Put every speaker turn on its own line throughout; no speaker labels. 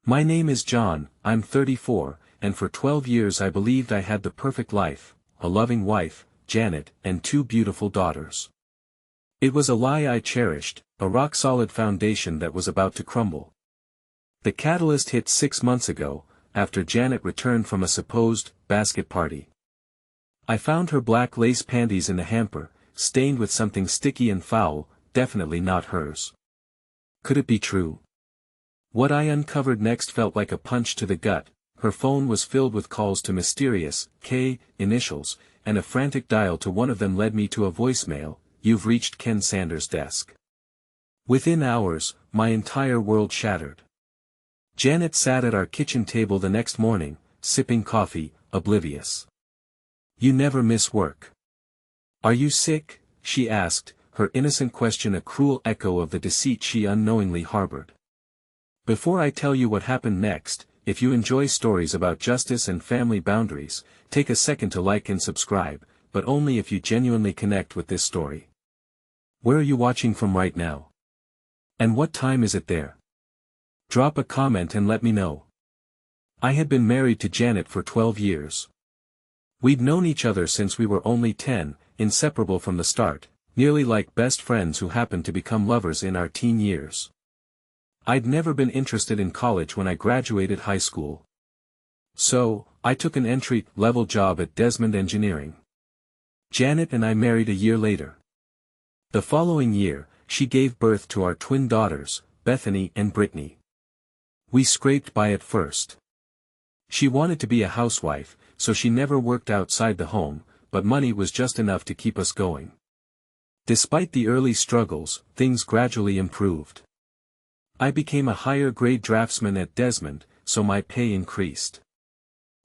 My name is John, I'm 34, and for 12 years I believed I had the perfect life, a loving wife, Janet, and 2 beautiful daughters. It was a lie I cherished, a rock-solid foundation that was about to crumble. The catalyst hit 6 months ago, after Janet returned from a supposed basket party. I found her black lace panties in the hamper, stained with something sticky and foul, definitely not hers. Could it be true? What I uncovered next felt like a punch to the gut. Her phone was filled with calls to mysterious K initials, and a frantic dial to one of them led me to a voicemail, "You've reached Ken Sanders' desk." Within hours, my entire world shattered. Janet sat at our kitchen table the next morning, sipping coffee, oblivious. "You never miss work. Are you sick?" she asked, her innocent question a cruel echo of the deceit she unknowingly harbored. Before I tell you what happened next, if you enjoy stories about justice and family boundaries, take a second to like and subscribe, but only if you genuinely connect with this story. Where are you watching from right now? And what time is it there? Drop a comment and let me know. I had been married to Janet for 12 years. We'd known each other since we were only 10, inseparable from the start, nearly like best friends who happened to become lovers in our teen years. I'd never been interested in college when I graduated high school. So, I took an entry-level job at Desmond Engineering. Janet and I married a year later. The following year, she gave birth to our twin daughters, Bethany and Brittany. We scraped by at first. She wanted to be a housewife, so she never worked outside the home, but money was just enough to keep us going. Despite the early struggles, things gradually improved. I became a higher-grade draftsman at Desmond, so my pay increased.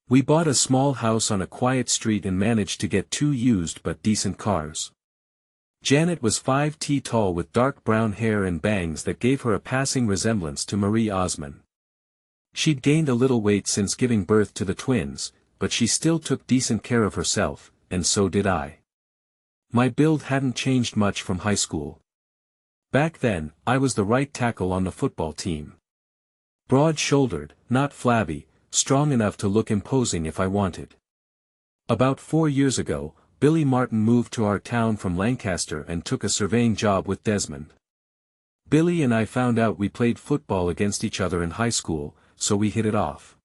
We bought a small house on a quiet street and managed to get 2 used but decent cars. Janet was 5't" tall with dark brown hair and bangs that gave her a passing resemblance to Marie Osmond. She'd gained a little weight since giving birth to the twins, but she still took decent care of herself, and so did I. My build hadn't changed much from high school. Back then, I was the right tackle on the football team. Broad-shouldered, not flabby, strong enough to look imposing if I wanted. About 4 years ago, Billy Martin moved to our town from Lancaster and took a surveying job with Desmond. Billy and I found out we played football against each other in high school, so we hit it off.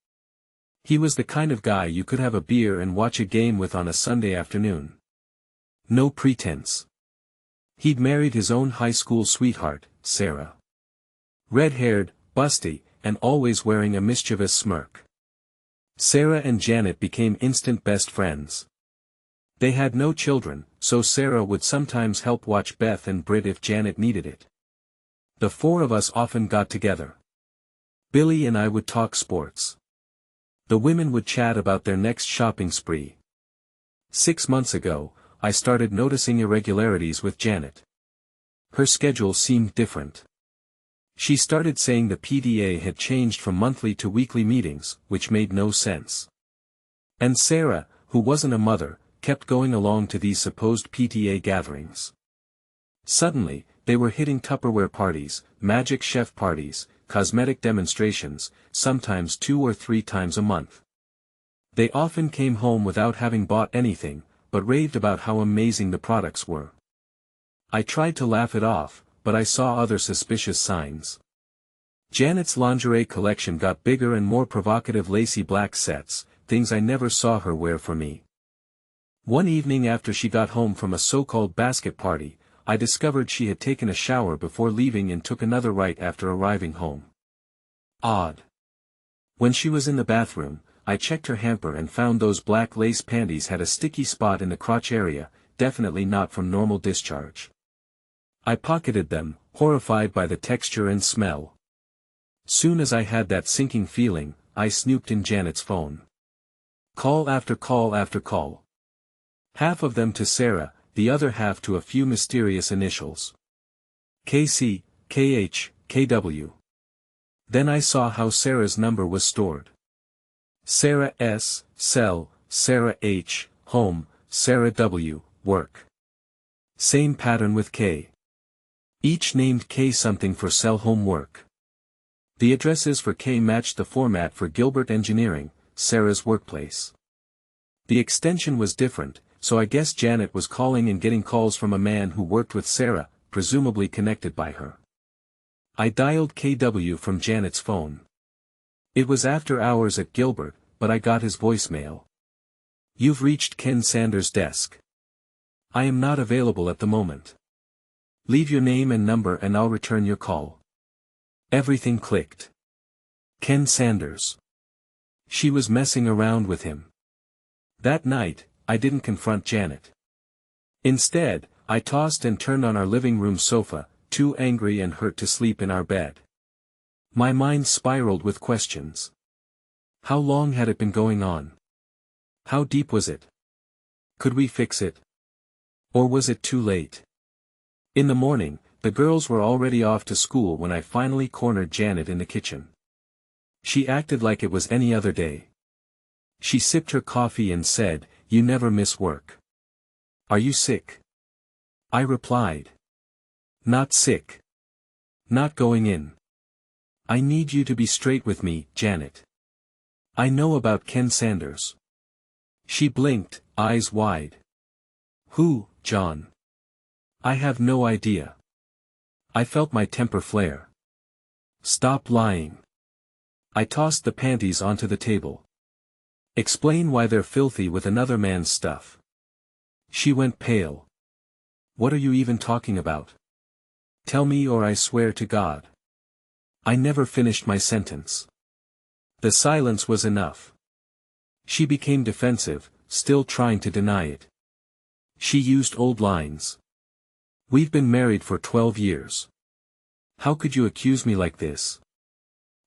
He was the kind of guy you could have a beer and watch a game with on a Sunday afternoon. No pretense. He'd married his own high school sweetheart, Sarah. Red-haired, busty, and always wearing a mischievous smirk. Sarah and Janet became instant best friends. They had no children, so Sarah would sometimes help watch Beth and Britt if Janet needed it. The 4 of us often got together. Billy and I would talk sports. The women would chat about their next shopping spree. 6 months ago, I started noticing irregularities with Janet. Her schedule seemed different. She started saying the PDA had changed from monthly to weekly meetings, which made no sense. And Sarah, who wasn't a mother, kept going along to these supposed PTA gatherings. Suddenly, they were hitting Tupperware parties, magic chef parties, cosmetic demonstrations, sometimes 2 or 3 times a month. They often came home without having bought anything, but raved about how amazing the products were. I tried to laugh it off, but I saw other suspicious signs. Janet's lingerie collection got bigger and more provocative lacy black sets, things I never saw her wear for me. One evening after she got home from a so-called basket party, I discovered she had taken a shower before leaving and took another right after arriving home. Odd. When she was in the bathroom, I checked her hamper and found those black lace panties had a sticky spot in the crotch area, definitely not from normal discharge. I pocketed them, horrified by the texture and smell. Soon as I had that sinking feeling, I snooped in Janet's phone. Call after call after call. Half of them to Sarah, the other half to a few mysterious initials. KC, KH, KW. Then I saw how Sarah's number was stored. Sarah S, cell, Sarah H, home, Sarah W, work. Same pattern with K. Each named K something for cell home work. The addresses for K matched the format for Gilbert Engineering, Sarah's workplace. The extension was different, so I guess Janet was calling and getting calls from a man who worked with Sarah, presumably connected by her. I dialed KW from Janet's phone. It was after hours at Gilbert, but I got his voicemail. "You've reached Ken Sanders' desk. I am not available at the moment. Leave your name and number and I'll return your call." Everything clicked. Ken Sanders. She was messing around with him. That night, I didn't confront Janet. Instead, I tossed and turned on our living room sofa, too angry and hurt to sleep in our bed. My mind spiraled with questions. How long had it been going on? How deep was it? Could we fix it? Or was it too late? In the morning, the girls were already off to school when I finally cornered Janet in the kitchen. She acted like it was any other day. She sipped her coffee and said, "You never miss work. Are you sick?" I replied. "Not sick. Not going in. I need you to be straight with me, Janet. I know about Ken Sanders." She blinked, eyes wide. "Who, John?" "I have no idea." I felt my temper flare. "Stop lying." I tossed the panties onto the table. "Explain why they're filthy with another man's stuff." She went pale. "What are you even talking about? Tell me or I swear to God." I never finished my sentence. The silence was enough. She became defensive, still trying to deny it. She used old lines. "We've been married for 12 years. How could you accuse me like this?"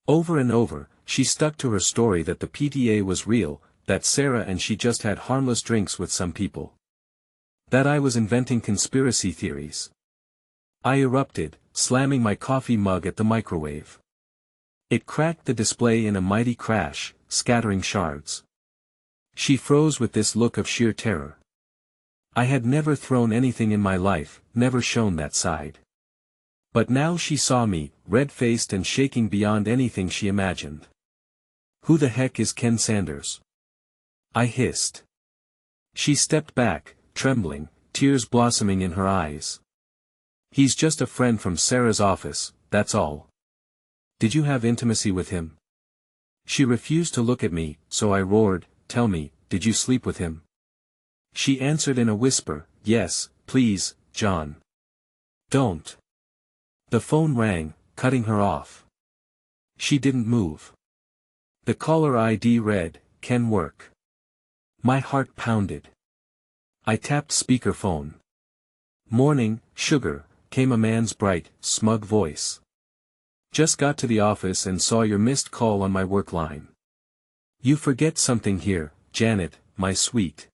Over and over, she stuck to her story that the PTA was real, that Sarah and she just had harmless drinks with some people. That I was inventing conspiracy theories. I erupted, slamming my coffee mug at the microwave. It cracked the display in a mighty crash, scattering shards. She froze with this look of sheer terror. I had never thrown anything in my life, never shown that side. But now she saw me, red-faced and shaking beyond anything she imagined. "Who the heck is Ken Sanders?" I hissed. She stepped back, trembling, tears blossoming in her eyes. "He's just a friend from Sarah's office, that's all." "Did you have intimacy with him?" She refused to look at me, so I roared, "Tell me, did you sleep with him?" She answered in a whisper, "Yes, please, John. Don't." The phone rang, cutting her off. She didn't move. The caller ID read, "Ken Work." My heart pounded. I tapped speakerphone. "Morning, sugar," came a man's bright, smug voice. "Just got to the office and saw your missed call on my work line. You forget something here, Janet, my sweet."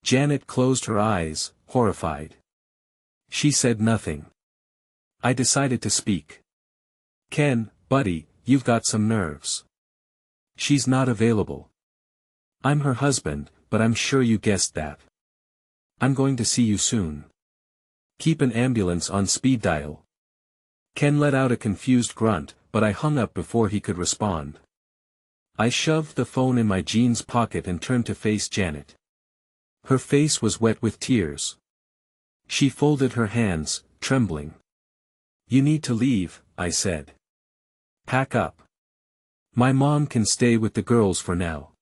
Janet closed her eyes, horrified. She said nothing. I decided to speak. "Ken, buddy, you've got some nerves. She's not available. I'm her husband, but I'm sure you guessed that. I'm going to see you soon. Keep an ambulance on speed dial." Ken let out a confused grunt, but I hung up before he could respond. I shoved the phone in my jeans pocket and turned to face Janet. Her face was wet with tears. She folded her hands, trembling. "You need to leave," I said. "Pack up. My mom can stay with the girls for now.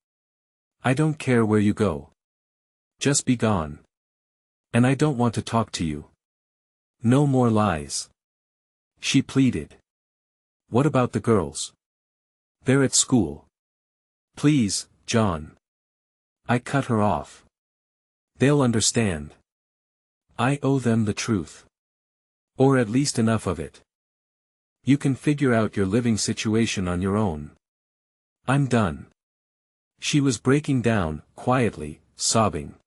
I don't care where you go. Just be gone. And I don't want to talk to you. No more lies." She pleaded. "What about the girls? They're at school. Please, John." I cut her off. "They'll understand. I owe them the truth. Or at least enough of it. You can figure out your living situation on your own. I'm done." She was breaking down, quietly, sobbing.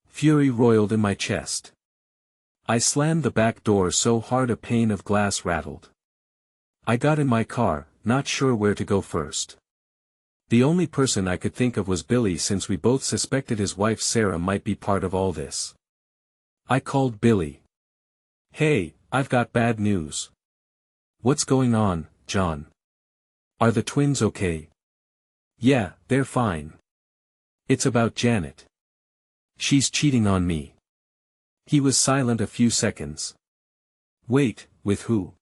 Fury roiled in my chest. I slammed the back door so hard a pane of glass rattled. I got in my car, not sure where to go first. The only person I could think of was Billy, since we both suspected his wife Sarah might be part of all this. I called Billy. "Hey, I've got bad news." "What's going on, John?" Are the twins okay? Yeah, they're fine. It's about Janet. She's cheating on me. He was silent a few seconds. Wait, with who?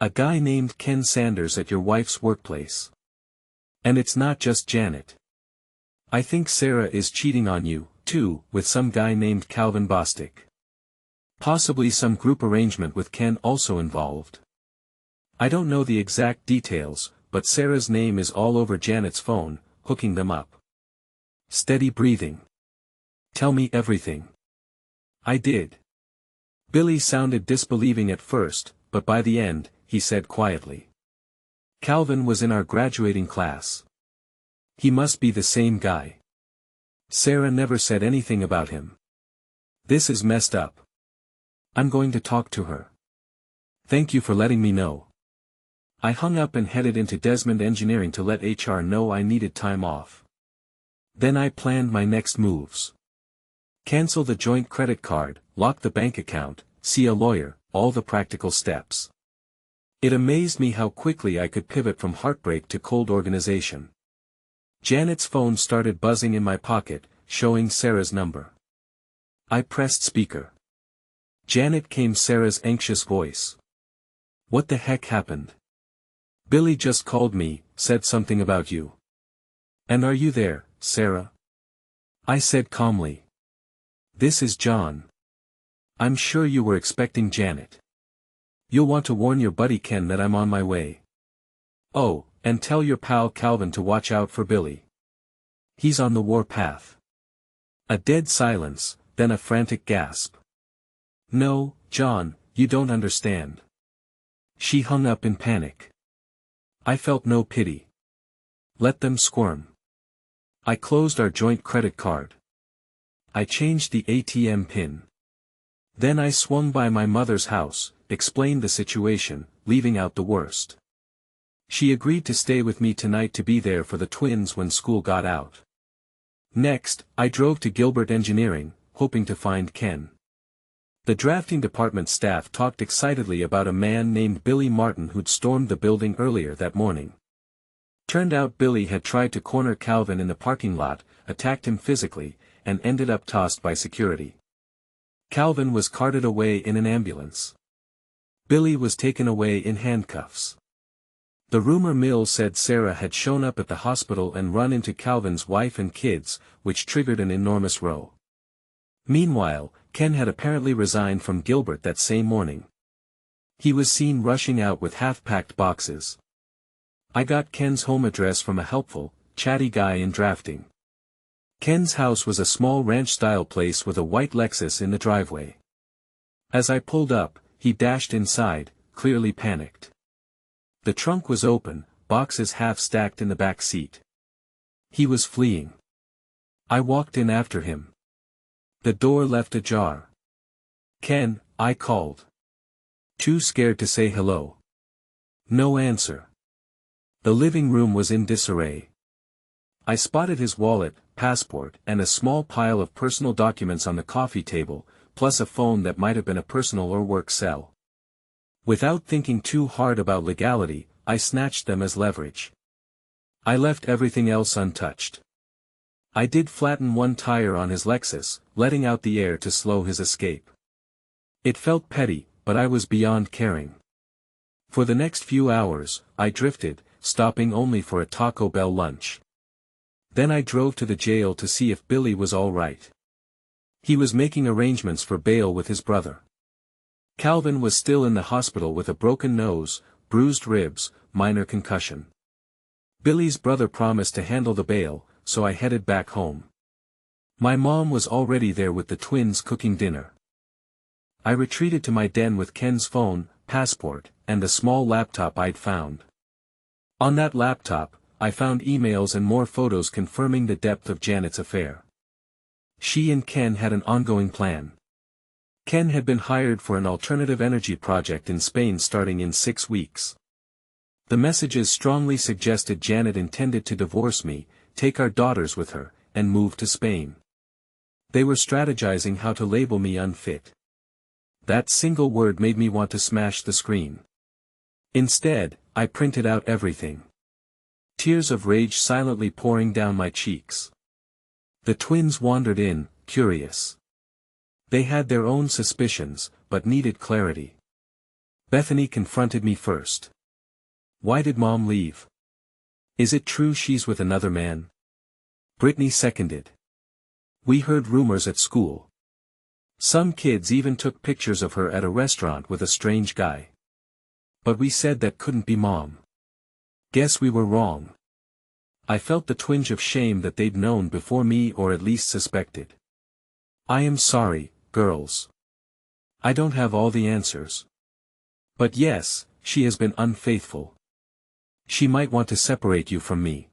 A guy named Ken Sanders at your wife's workplace. And it's not just Janet. I think Sarah is cheating on you, too, with some guy named Calvin Bostic. Possibly some group arrangement with Ken also involved. I don't know the exact details, but Sarah's name is all over Janet's phone, hooking them up. Steady breathing. Tell me everything. I did. Billy sounded disbelieving at first, but by the end, he said quietly. Calvin was in our graduating class. He must be the same guy. Sarah never said anything about him. This is messed up. I'm going to talk to her. Thank you for letting me know. I hung up and headed into Desmond Engineering to let HR know I needed time off. Then I planned my next moves. Cancel the joint credit card, lock the bank account, see a lawyer, all the practical steps. It amazed me how quickly I could pivot from heartbreak to cold organization. Janet's phone started buzzing in my pocket, showing Sarah's number. I pressed speaker. Janet came Sarah's anxious voice. What the heck happened? Billy just called me, said something about you. And are you there, Sarah? I said calmly. This is John. I'm sure you were expecting Janet. You'll want to warn your buddy Ken that I'm on my way. Oh, and tell your pal Calvin to watch out for Billy. He's on the warpath. A dead silence, then a frantic gasp. No, John, you don't understand. She hung up in panic. I felt no pity. Let them squirm. I closed our joint credit card. I changed the ATM pin. Then I swung by my mother's house, explained the situation, leaving out the worst. She agreed to stay with me tonight to be there for the twins when school got out. Next, I drove to Gilbert Engineering, hoping to find Ken. The drafting department staff talked excitedly about a man named Billy Martin who'd stormed the building earlier that morning. Turned out Billy had tried to corner Calvin in the parking lot, attacked him physically, and ended up tossed by security. Calvin was carted away in an ambulance. Billy was taken away in handcuffs. The rumor mill said Sarah had shown up at the hospital and run into Calvin's wife and kids, which triggered an enormous row. Meanwhile, Ken had apparently resigned from Gilbert that same morning. He was seen rushing out with half-packed boxes. I got Ken's home address from a helpful, chatty guy in drafting. Ken's house was a small ranch-style place with a white Lexus in the driveway. As I pulled up, he dashed inside, clearly panicked. The trunk was open, boxes half-stacked in the back seat. He was fleeing. I walked in after him. The door left ajar. Ken, I called. Too scared to say hello. No answer. The living room was in disarray. I spotted his wallet, passport, and a small pile of personal documents on the coffee table, plus a phone that might have been a personal or work cell. Without thinking too hard about legality, I snatched them as leverage. I left everything else untouched. I did flatten one tire on his Lexus, letting out the air to slow his escape. It felt petty, but I was beyond caring. For the next few hours, I drifted, stopping only for a Taco Bell lunch. Then I drove to the jail to see if Billy was all right. He was making arrangements for bail with his brother. Calvin was still in the hospital with a broken nose, bruised ribs, minor concussion. Billy's brother promised to handle the bail, so I headed back home. My mom was already there with the twins cooking dinner. I retreated to my den with Ken's phone, passport, and the small laptop I'd found. On that laptop, I found emails and more photos confirming the depth of Janet's affair. She and Ken had an ongoing plan. Ken had been hired for an alternative energy project in Spain starting in 6 weeks. The messages strongly suggested Janet intended to divorce me, take our daughters with her, and move to Spain. They were strategizing how to label me unfit. That single word made me want to smash the screen. Instead, I printed out everything. tears of rage silently pouring down my cheeks. The twins wandered in, curious. They had their own suspicions, but needed clarity. Bethany confronted me first. Why did Mom leave? Is it true she's with another man? Brittany seconded. We heard rumors at school. Some kids even took pictures of her at a restaurant with a strange guy. But we said that couldn't be Mom. Guess we were wrong. I felt the twinge of shame that they'd known before me or at least suspected. I am sorry, girls. I don't have all the answers. But yes, she has been unfaithful. She might want to separate you from me.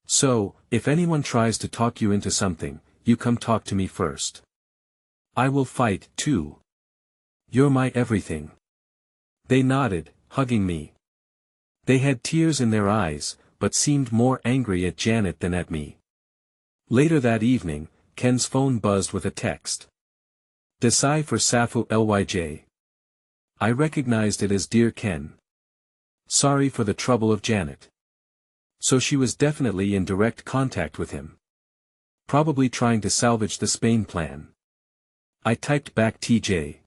So, if anyone tries to talk you into something, you come talk to me first. I will fight, too. You're my everything. They nodded, hugging me. They had tears in their eyes, but seemed more angry at Janet than at me. Later that evening, Ken's phone buzzed with a text. Desai for Safu Lyj. I recognized it as Dear Ken. Sorry for the trouble of Janet. So she was definitely in direct contact with him. Probably trying to salvage the Spain plan. I typed back TJ.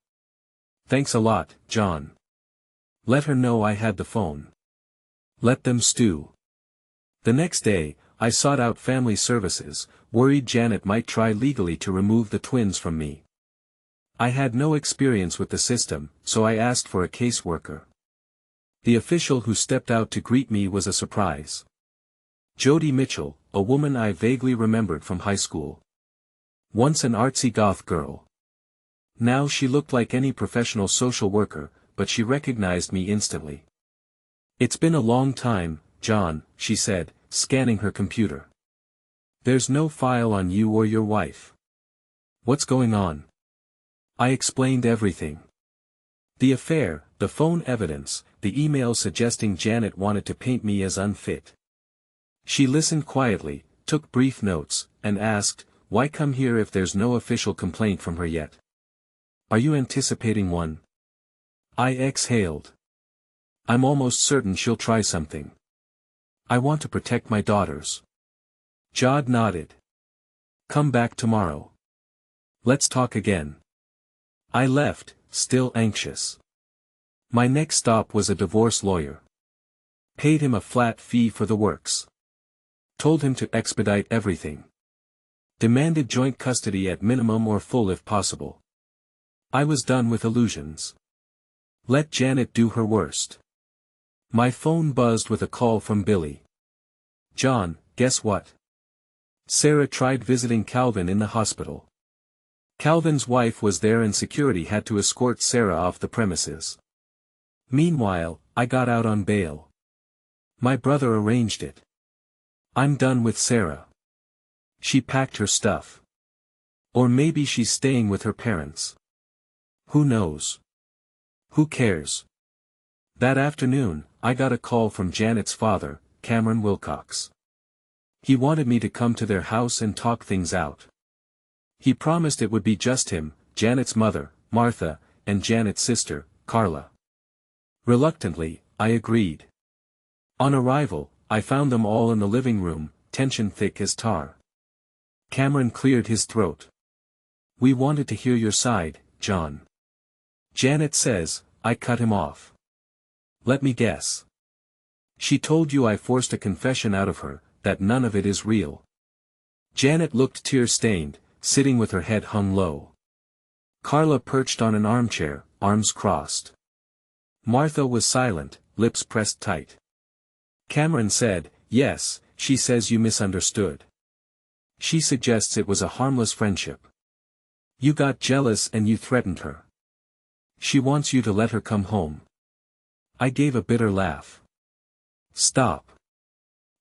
Thanks a lot, John. Let her know I had the phone. Let them stew. The next day, I sought out family services, worried Janet might try legally to remove the twins from me. I had no experience with the system, so I asked for a caseworker. The official who stepped out to greet me was a surprise. Jodie Mitchell, a woman I vaguely remembered from high school. Once an artsy goth girl. Now she looked like any professional social worker, but she recognized me instantly. It's been a long time, John, she said, scanning her computer. There's no file on you or your wife. What's going on? I explained everything. The affair, the phone evidence, the email suggesting Janet wanted to paint me as unfit. She listened quietly, took brief notes, and asked, why come here if there's no official complaint from her yet? Are you anticipating one? I exhaled. I'm almost certain she'll try something. I want to protect my daughters. Jod nodded. Come back tomorrow. Let's talk again. I left, still anxious. My next stop was a divorce lawyer. Paid him a flat fee for the works. Told him to expedite everything. Demanded joint custody at minimum or full if possible. I was done with illusions. Let Janet do her worst. My phone buzzed with a call from Billy. John, guess what? Sarah tried visiting Calvin in the hospital. Calvin's wife was there and security had to escort Sarah off the premises. Meanwhile, I got out on bail. My brother arranged it. I'm done with Sarah. She packed her stuff. Or maybe she's staying with her parents. Who knows? Who cares? That afternoon, I got a call from Janet's father, Cameron Wilcox. He wanted me to come to their house and talk things out. He promised it would be just him, Janet's mother, Martha, and Janet's sister, Carla. Reluctantly, I agreed. On arrival, I found them all in the living room, tension thick as tar. Cameron cleared his throat. We wanted to hear your side, John. Janet says, I cut him off. Let me guess. She told you I forced a confession out of her, that none of it is real. Janet looked tear-stained, sitting with her head hung low. Carla perched on an armchair, arms crossed. Martha was silent, lips pressed tight. Cameron said, yes, she says you misunderstood. She suggests it was a harmless friendship. You got jealous and you threatened her. She wants you to let her come home. I gave a bitter laugh. Stop.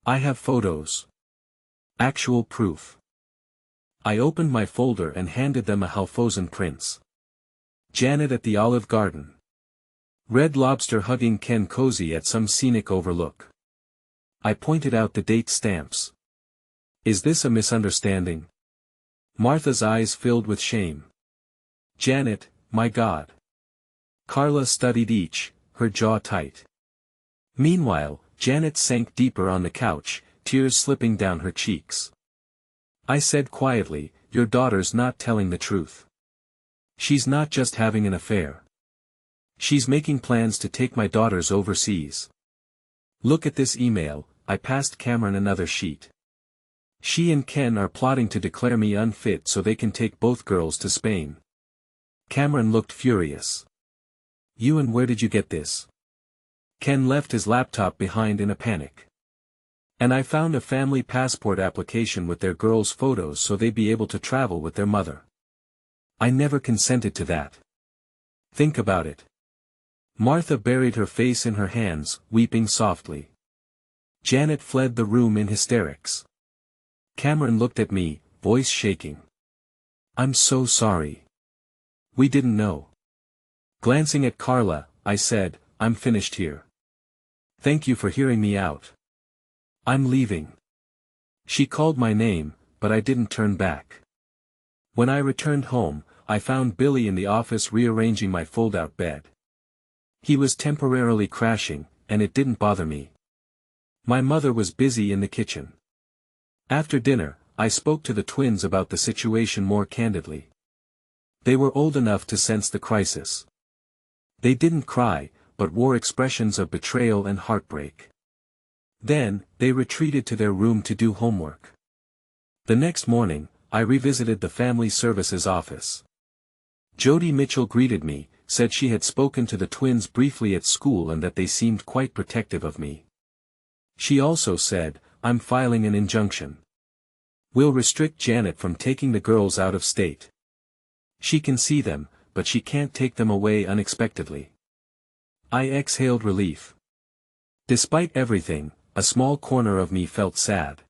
I have photos. Actual proof. I opened my folder and handed them a Halfosen prints. Janet at the Olive Garden. Red Lobster hugging Ken cozy at some scenic overlook. I pointed out the date stamps. Is this a misunderstanding? Martha's eyes filled with shame. Janet, my God. Carla studied each, her jaw tight. Meanwhile, Janet sank deeper on the couch, tears slipping down her cheeks. I said quietly, "Your daughter's not telling the truth. She's not just having an affair. She's making plans to take my daughters overseas. Look at this email." I passed Cameron another sheet. "She and Ken are plotting to declare me unfit so they can take both girls to Spain." Cameron looked furious. "You, and where did you get this?" Ken left his laptop behind in a panic. "And I found a family passport application with their girls' photos so they'd be able to travel with their mother. I never consented to that. Think about it." Martha buried her face in her hands, weeping softly. Janet fled the room in hysterics. Cameron looked at me, voice shaking. "I'm so sorry. We didn't know." Glancing at Carla, I said, "I'm finished here. Thank you for hearing me out. I'm leaving." She called my name, but I didn't turn back. When I returned home, I found Billy in the office rearranging my fold-out bed. He was temporarily crashing, and it didn't bother me. My mother was busy in the kitchen. After dinner, I spoke to the twins about the situation more candidly. They were old enough to sense the crisis. They didn't cry, but wore expressions of betrayal and heartbreak. Then, they retreated to their room to do homework. The next morning, I revisited the family services office. Jodie Mitchell greeted me, said she had spoken to the twins briefly at school and that they seemed quite protective of me. She also said, "I'm filing an injunction. We'll restrict Janet from taking the girls out of state. She can see them, but she can't take them away unexpectedly." I exhaled relief. Despite everything, a small corner of me felt sad.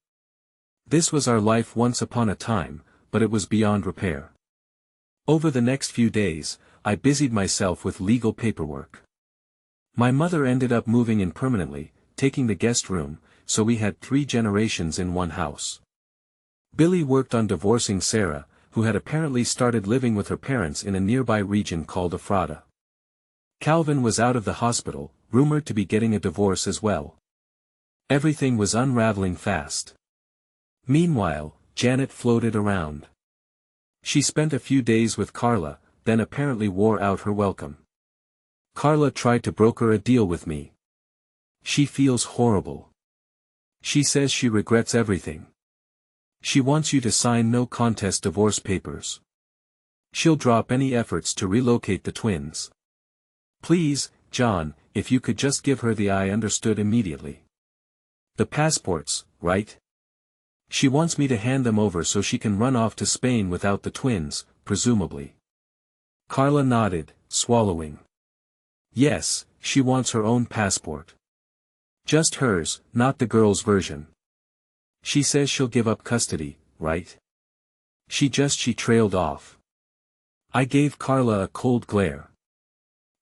This was our life once upon a time, but it was beyond repair. Over the next few days, I busied myself with legal paperwork. My mother ended up moving in permanently, taking the guest room, so we had 3 generations in one house. Billy worked on divorcing Sarah, who had apparently started living with her parents in a nearby region called Ephrata. Calvin was out of the hospital, rumored to be getting a divorce as well. Everything was unraveling fast. Meanwhile, Janet floated around. She spent a few days with Carla, then apparently wore out her welcome. Carla tried to broker a deal with me. She feels horrible. She says she regrets everything. She wants you to sign no contest divorce papers. She'll drop any efforts to relocate the twins. Please, John, if you could just give her the I understood immediately. The passports, right? She wants me to hand them over so she can run off to Spain without the twins, presumably. Carla nodded, swallowing. Yes, she wants her own passport. Just hers, not the girl's version. She says she'll give up custody, right? She trailed off. I gave Carla a cold glare.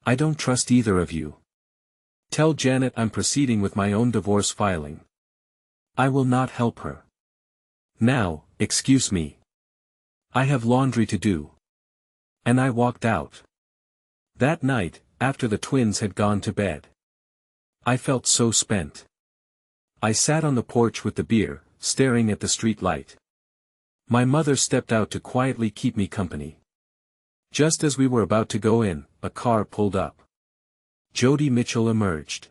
I don't trust either of you. Tell Janet I'm proceeding with my own divorce filing. I will not help her. Now, excuse me. I have laundry to do. And I walked out. That night, after the twins had gone to bed, I felt so spent. I sat on the porch with the beer, staring at the street light. My mother stepped out to quietly keep me company. Just as we were about to go in, a car pulled up. Jodie Mitchell emerged.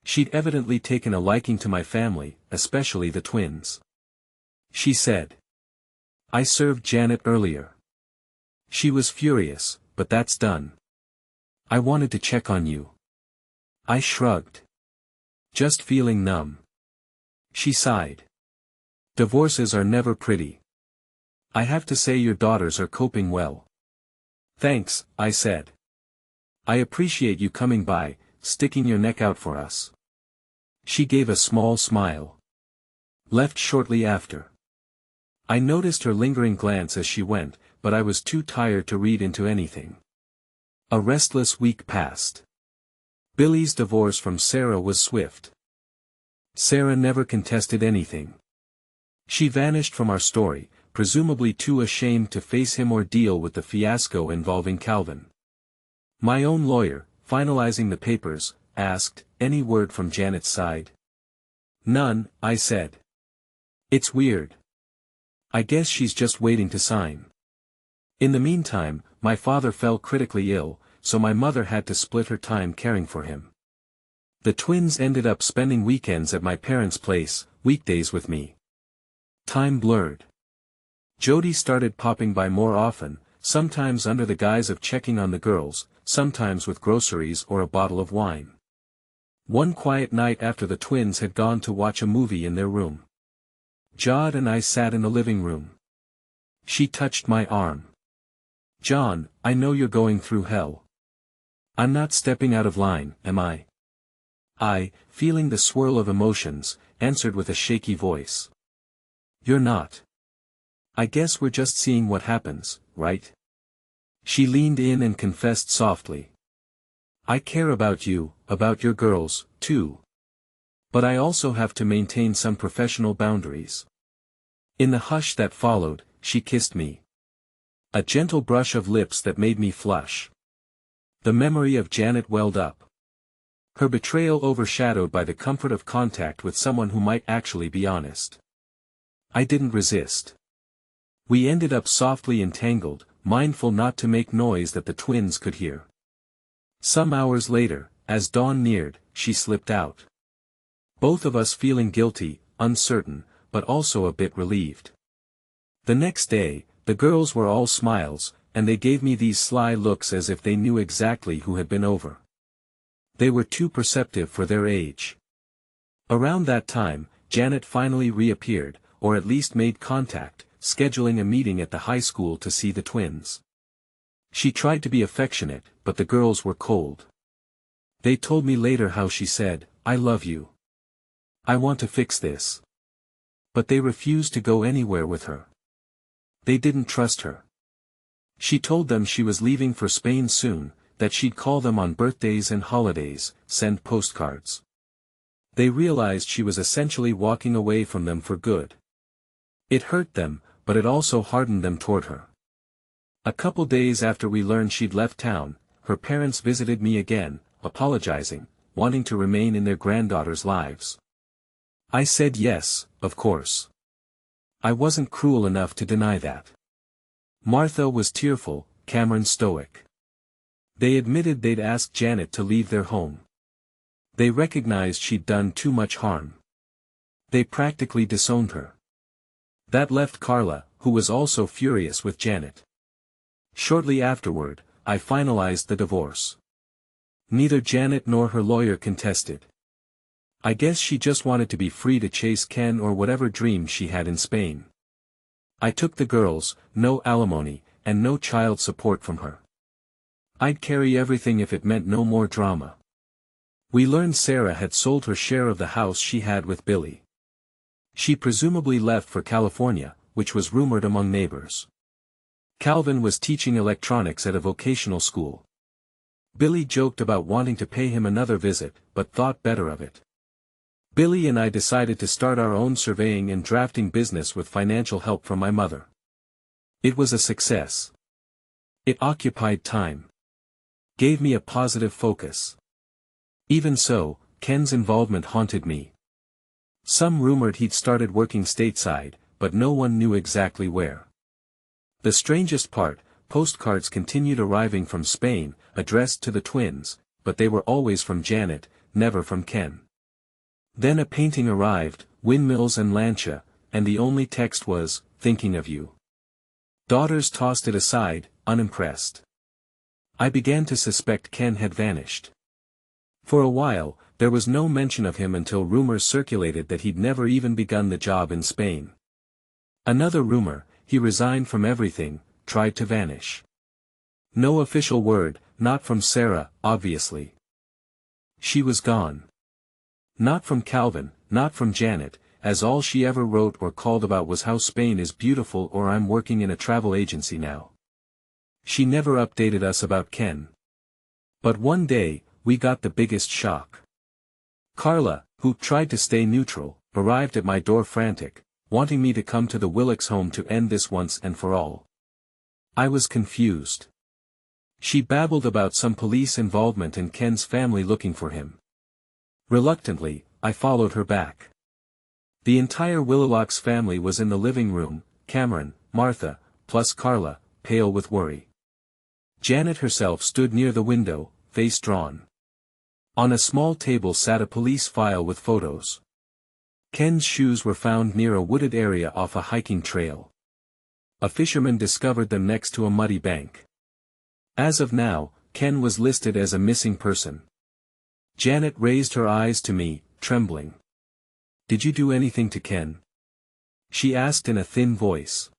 She'd evidently taken a liking to my family, especially the twins. She said, "I served Janet earlier. She was furious, but that's done. I wanted to check on you." I shrugged. Just feeling numb. She sighed. "Divorces are never pretty. I have to say your daughters are coping well." "Thanks," I said. "I appreciate you coming by, sticking your neck out for us." She gave a small smile. Left shortly after. I noticed her lingering glance as she went, but I was too tired to read into anything. A restless week passed. Billy's divorce from Sarah was swift. Sarah never contested anything. She vanished from our story, presumably too ashamed to face him or deal with the fiasco involving Calvin. My own lawyer, finalizing the papers, asked, any word from Janet's side? None, I said. It's weird. I guess she's just waiting to sign. In the meantime, my father fell critically ill, so my mother had to split her time caring for him. The twins ended up spending weekends at my parents' place, weekdays with me. Time blurred. Jodie started popping by more often, sometimes under the guise of checking on the girls, sometimes with groceries or a bottle of wine. One quiet night after the twins had gone to watch a movie in their room, Jod and I sat in the living room. She touched my arm. "John, I know you're going through hell. I'm not stepping out of line, am I?" I, feeling the swirl of emotions, answered with a shaky voice. "You're not. I guess we're just seeing what happens, right?" She leaned in and confessed softly. "I care about you, about your girls, too. But I also have to maintain some professional boundaries." In the hush that followed, she kissed me. A gentle brush of lips that made me flush. The memory of Janet welled up. Her betrayal overshadowed by the comfort of contact with someone who might actually be honest. I didn't resist. We ended up softly entangled, mindful not to make noise that the twins could hear. Some hours later, as dawn neared, she slipped out. Both of us feeling guilty, uncertain, but also a bit relieved. The next day, the girls were all smiles, and they gave me these sly looks as if they knew exactly who had been over. They were too perceptive for their age. Around that time, Janet finally reappeared, or at least made contact, scheduling a meeting at the high school to see the twins. She tried to be affectionate, but the girls were cold. They told me later how she said, "I love you. I want to fix this." But they refused to go anywhere with her. They didn't trust her. She told them she was leaving for Spain soon, that she'd call them on birthdays and holidays, send postcards. They realized she was essentially walking away from them for good. It hurt them, but it also hardened them toward her. A couple days after we learned she'd left town, her parents visited me again, apologizing, wanting to remain in their granddaughters' lives. I said yes, of course. I wasn't cruel enough to deny that. Martha was tearful, Cameron stoic. They admitted they'd asked Janet to leave their home. They recognized she'd done too much harm. They practically disowned her. That left Carla, who was also furious with Janet. Shortly afterward, I finalized the divorce. Neither Janet nor her lawyer contested. I guess she just wanted to be free to chase Ken or whatever dream she had in Spain. I took the girls, no alimony, and no child support from her. I'd carry everything if it meant no more drama. We learned Sarah had sold her share of the house she had with Billy. She presumably left for California, which was rumored among neighbors. Calvin was teaching electronics at a vocational school. Billy joked about wanting to pay him another visit, but thought better of it. Billy and I decided to start our own surveying and drafting business with financial help from my mother. It was a success. It occupied time. Gave me a positive focus. Even so, Ken's involvement haunted me. Some rumored he'd started working stateside, but no one knew exactly where. The strangest part, postcards continued arriving from Spain, addressed to the twins, but they were always from Janet, never from Ken. Then a painting arrived, windmills and Lancia, and the only text was, "Thinking of you." Daughters tossed it aside, unimpressed. I began to suspect Ken had vanished. For a while, there was no mention of him until rumors circulated that he'd never even begun the job in Spain. Another rumor, he resigned from everything, tried to vanish. No official word, not from Sarah, obviously. She was gone. Not from Calvin, not from Janet, as all she ever wrote or called about was how Spain is beautiful or I'm working in a travel agency now. She never updated us about Ken. But one day, we got the biggest shock. Carla, who tried to stay neutral, arrived at my door frantic, wanting me to come to the Willocks home to end this once and for all. I was confused. She babbled about some police involvement and Ken's family looking for him. Reluctantly, I followed her back. The entire Willowlocks family was in the living room, Cameron, Martha, plus Carla, pale with worry. Janet herself stood near the window, face drawn. On a small table sat a police file with photos. Ken's shoes were found near a wooded area off a hiking trail. A fisherman discovered them next to a muddy bank. As of now, Ken was listed as a missing person. Janet raised her eyes to me, trembling. "Did you do anything to Ken?" she asked in a thin voice.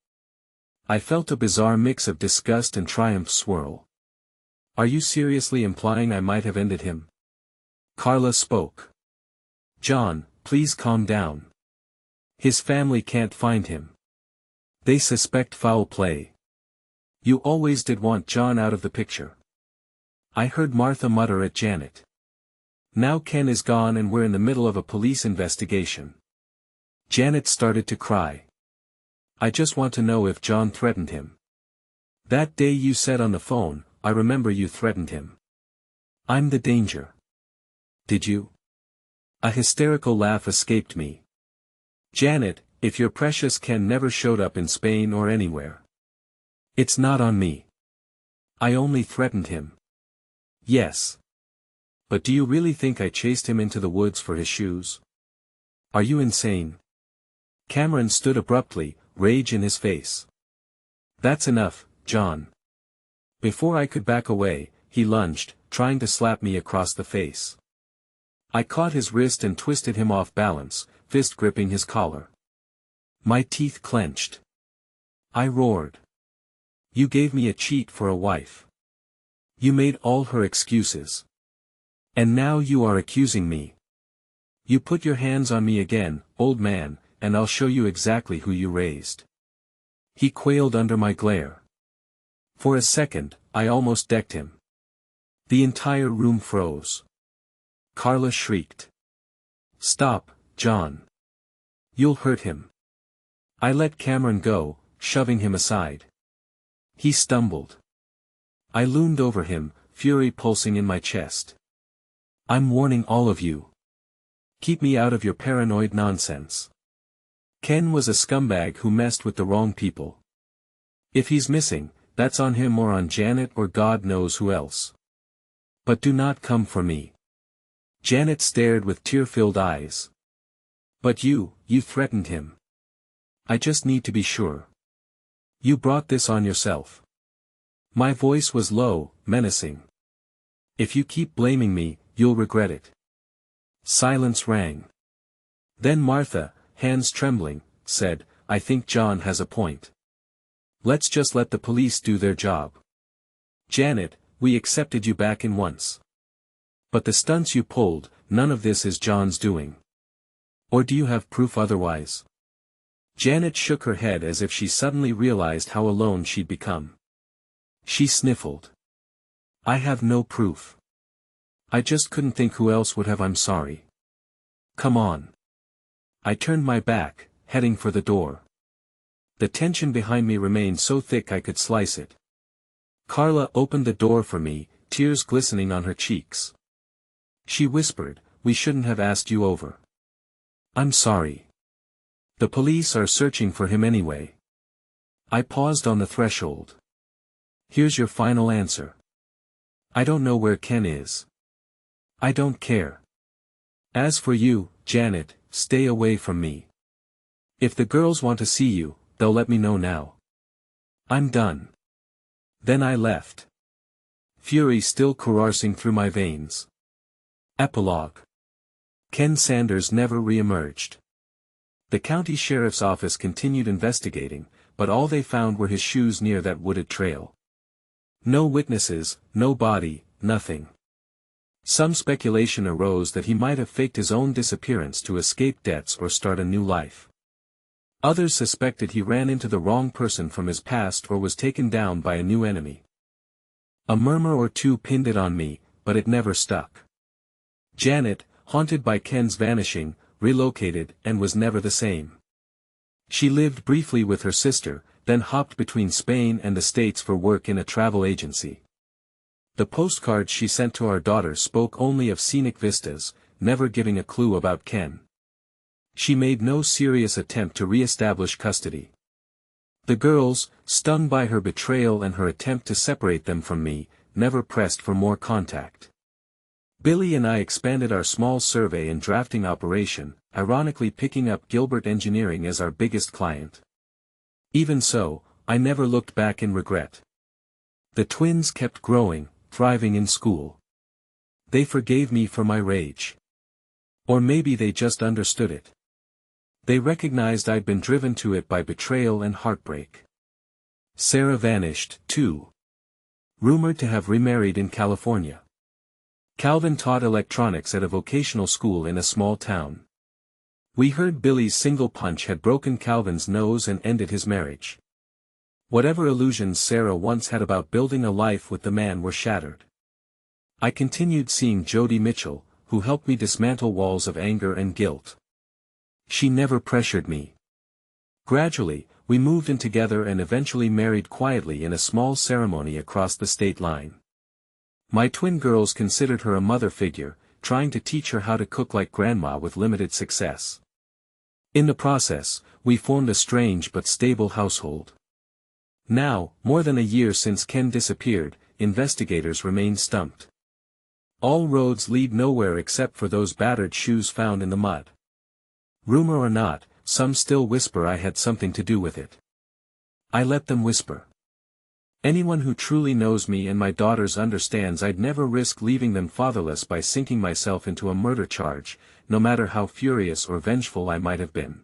I felt a bizarre mix of disgust and triumph swirl. "Are you seriously implying I might have ended him?" Carla spoke. "John, please calm down. His family can't find him. They suspect foul play. You always did want John out of the picture." I heard Martha mutter at Janet. "Now Ken is gone and we're in the middle of a police investigation." Janet started to cry. "I just want to know if John threatened him. That day you said on the phone, I remember you threatened him. I'm the danger." "Did you?" A hysterical laugh escaped me. "Janet, if your precious Ken never showed up in Spain or anywhere. It's not on me. I only threatened him." "Yes. But do you really think I chased him into the woods for his shoes? Are you insane?" Cameron stood abruptly, rage in his face. "That's enough, John." Before I could back away, he lunged, trying to slap me across the face. I caught his wrist and twisted him off balance, fist gripping his collar. My teeth clenched. I roared. "You gave me a cheat for a wife. You made all her excuses. And now you are accusing me. You put your hands on me again, old man, and I'll show you exactly who you raised." He quailed under my glare. For a second, I almost decked him. The entire room froze. Carla shrieked. "Stop, John. You'll hurt him." I let Cameron go, shoving him aside. He stumbled. I loomed over him, fury pulsing in my chest. "I'm warning all of you. Keep me out of your paranoid nonsense. Ken was a scumbag who messed with the wrong people. If he's missing, that's on him or on Janet or God knows who else. But do not come for me." Janet stared with tear-filled eyes. "But you threatened him. I just need to be sure. You brought this on yourself." My voice was low, menacing. "If you keep blaming me, you'll regret it." Silence rang. Then Martha, hands trembling, said, "I think John has a point. Let's just let the police do their job. Janet, we accepted you back in once. But the stunts you pulled, none of this is John's doing. Or do you have proof otherwise?" Janet shook her head as if she suddenly realized how alone she'd become. She sniffled. "I have no proof. I just couldn't think who else would have. I'm sorry. Come on." I turned my back, heading for the door. The tension behind me remained so thick I could slice it. Carla opened the door for me, tears glistening on her cheeks. She whispered, "We shouldn't have asked you over." "I'm sorry. The police are searching for him anyway." I paused on the threshold. "Here's your final answer. I don't know where Ken is. I don't care. As for you, Janet, stay away from me. If the girls want to see you, they'll let me know now. I'm done." Then I left. Fury still coursing through my veins. Epilogue. Ken Sanders never re-emerged. The county sheriff's office continued investigating, but all they found were his shoes near that wooded trail. No witnesses, no body, nothing. Some speculation arose that he might have faked his own disappearance to escape debts or start a new life. Others suspected he ran into the wrong person from his past or was taken down by a new enemy. A murmur or two pinned it on me, but it never stuck. Janet, haunted by Ken's vanishing, relocated and was never the same. She lived briefly with her sister, then hopped between Spain and the States for work in a travel agency. The postcards she sent to our daughter spoke only of scenic vistas, never giving a clue about Ken. She made no serious attempt to re-establish custody. The girls, stung by her betrayal and her attempt to separate them from me, never pressed for more contact. Billy and I expanded our small survey and drafting operation, ironically picking up Gilbert Engineering as our biggest client. Even so, I never looked back in regret. The twins kept growing, thriving in school. They forgave me for my rage. Or maybe they just understood it. They recognized I'd been driven to it by betrayal and heartbreak. Sarah vanished, too. Rumored to have remarried in California. Calvin taught electronics at a vocational school in a small town. We heard Billy's single punch had broken Calvin's nose and ended his marriage. Whatever illusions Sarah once had about building a life with the man were shattered. I continued seeing Jodie Mitchell, who helped me dismantle walls of anger and guilt. She never pressured me. Gradually, we moved in together and eventually married quietly in a small ceremony across the state line. My twin girls considered her a mother figure, trying to teach her how to cook like grandma with limited success. In the process, we formed a strange but stable household. Now, more than a year since Ken disappeared, investigators remain stumped. All roads lead nowhere except for those battered shoes found in the mud. Rumor or not, some still whisper I had something to do with it. I let them whisper. Anyone who truly knows me and my daughters understands I'd never risk leaving them fatherless by sinking myself into a murder charge, no matter how furious or vengeful I might have been.